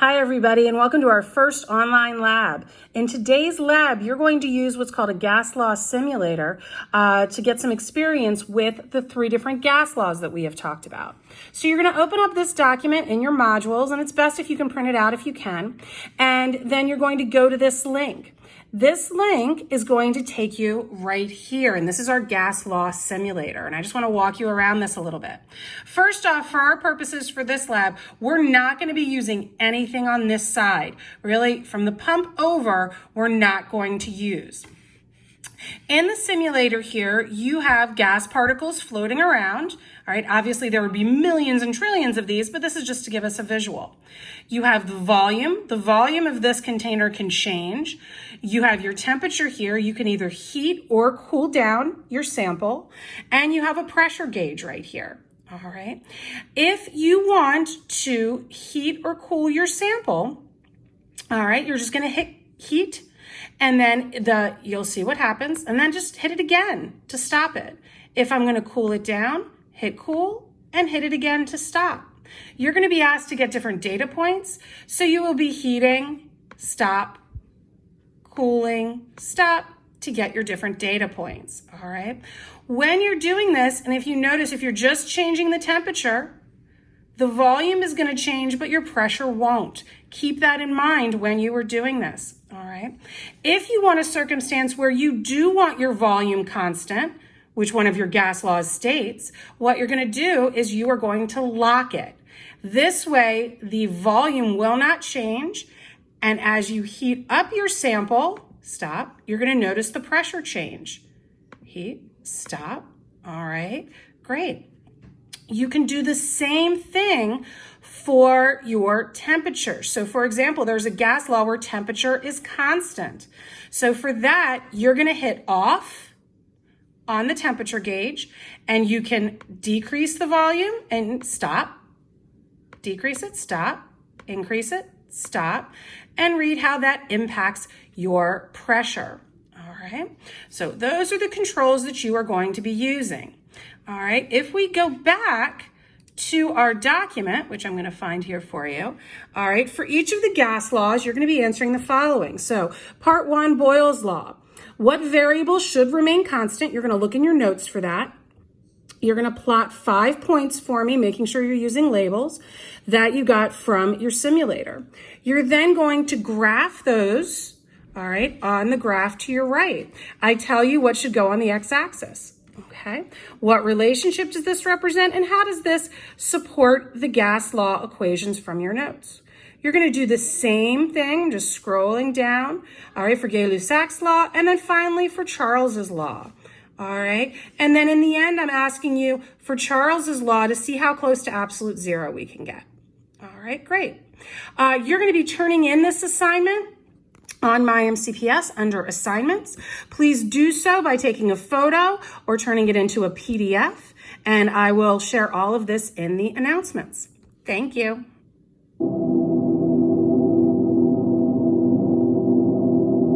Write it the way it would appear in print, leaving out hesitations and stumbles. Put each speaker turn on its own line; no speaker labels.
Hi everybody, and welcome to our first online lab. In today's lab, you're going to use what's called a gas law simulator to get some experience with the 3 different gas laws that we have talked about. So you're going to open up this document in your modules, and it's best if you can print it out if you can, and then you're going to go to this link. This link is going to take you right here, and this is our gas law simulator, and I just want to walk you around this a little bit. First off, for our purposes for this lab, we're not going to be using anything on this side. Really, from the pump over, we're not going to use. In the simulator here, you have gas particles floating around. All right, obviously there would be millions and trillions of these, but this is just to give us a visual. You have the volume. The volume of this container can change. You have your temperature here. You can either heat or cool down your sample, and you have a pressure gauge right here. All right. If you want to heat or cool your sample, all right, you're just going to hit heat, and then you'll see what happens, and then just hit it again to stop it. If I'm going to cool it down, hit cool and hit it again to stop. You're going to be asked to get different data points, so you will be heating, stop, cooling, stop to get your different data points, all right? When you're doing this, and if you notice, if you're just changing the temperature, the volume is going to change, but your pressure won't. Keep that in mind when you are doing this, all right? If you want a circumstance where you do want your volume constant, which one of your gas laws states, what you're going to do is you are going to lock it. This way, the volume will not change, and as you heat up your sample, stop, you're going to notice the pressure change. Heat, stop, all right, great. You can do the same thing for your temperature. So for example, there's a gas law where temperature is constant. So for that, you're going to hit off on the temperature gauge, and you can decrease the volume and stop, decrease it, stop, increase it, stop, and read how that impacts your pressure. All right. So those are the controls that you are going to be using. All right, if we go back to our document, which I'm going to find here for you, all right, for each of the gas laws, you're going to be answering the following. So part 1, Boyle's law. What variable should remain constant? You're going to look in your notes for that. You're going to plot 5 points for me, making sure you're using labels that you got from your simulator. You're then going to graph those, all right, on the graph to your right. I tell you what should go on the x-axis. Okay, what relationship does this represent, and how does this support the gas law equations from your notes? You're going to do the same thing, just scrolling down, all right, for Gay-Lussac's law, and then finally for Charles's law, all right? And then in the end, I'm asking you for Charles's law to see how close to absolute zero we can get. All right, great. You're going to be turning in this assignment on MyMCPS under assignments. Please do so by taking a photo or turning it into a PDF, and I will share all of this in the announcements. Thank you.